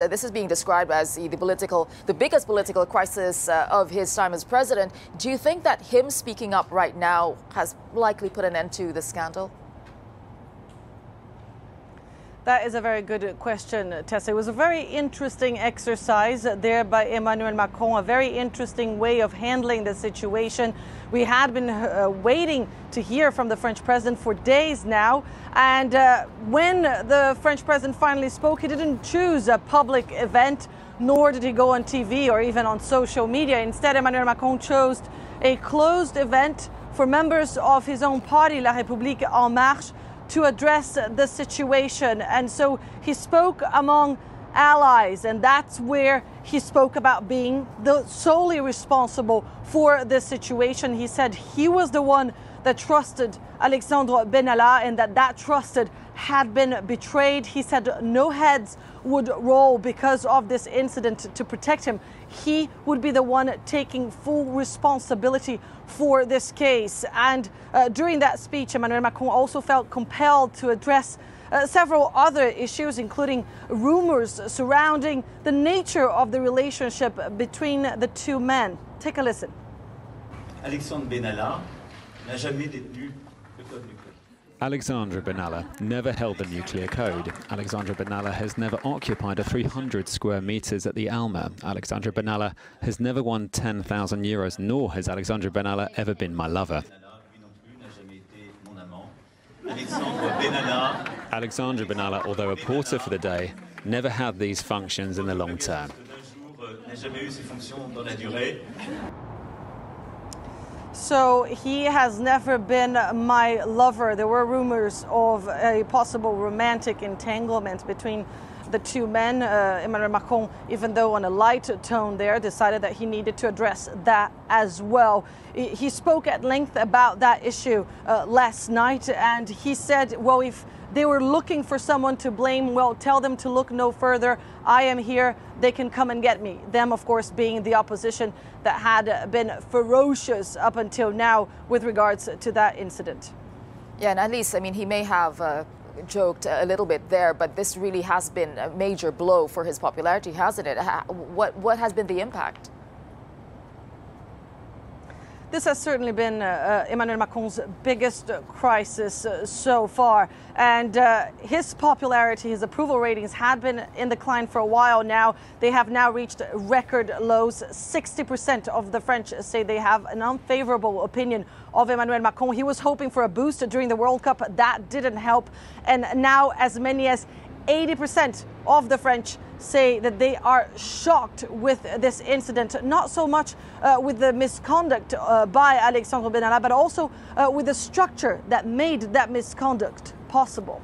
This is being described as the biggest political crisis of his time as president. Do you think that him speaking up right now has likely put an end to the scandal? That is a very good question, Tessa. It was a very interesting exercise there by Emmanuel Macron, a very interesting way of handling the situation. We had been waiting to hear from the French president for days now. And when the French president finally spoke, he didn't choose a public event, nor did he go on TV or even on social media. Instead, Emmanuel Macron chose a closed event for members of his own party, La République En Marche, to address the situation. And so he spoke among allies, and that's where he spoke about being the solely responsible for this situation. He said he was the one that trusted Alexandre Benalla and that trusted had been betrayed. He said no heads would roll because of this incident. To protect him, he would be the one taking full responsibility for this case. And during that speech, Emmanuel Macron also felt compelled to address several other issues, including rumors surrounding the nature of the relationship between the two men. Take a listen. Alexandre Benalla n'a jamais détenu le code nucléaire. Alexandre Benalla never held the nuclear code. Alexandre Benalla has never occupied a 300 square meters at the Alma. Alexandre Benalla has never won 10,000 euros, nor has Alexandre Benalla ever been my lover. Alexandre Benalla, although a porter for the day, never had these functions in the long term. So he has never been my lover. There were rumors of a possible romantic entanglement between the two men. Emmanuel Macron, even though on a light tone there, decided that he needed to address that as well. He spoke at length about that issue last night, and he said, well, if they were looking for someone to blame, well, tell them to look no further. I am here. They can come and get me. Them, of course, being the opposition that had been ferocious up until now with regards to that incident. Yeah, and at least, I mean, he may have joked a little bit there, but this really has been a major blow for his popularity, hasn't it? What has been the impact? This has certainly been Emmanuel Macron's biggest crisis so far. And his popularity, his approval ratings had been in decline for a while now. They have now reached record lows. 60% of the French say they have an unfavorable opinion of Emmanuel Macron. He was hoping for a boost during the World Cup. That didn't help. And now as many as 80% of the French say that they are shocked with this incident, not so much with the misconduct by Alexandre Benalla, but also with the structure that made that misconduct possible.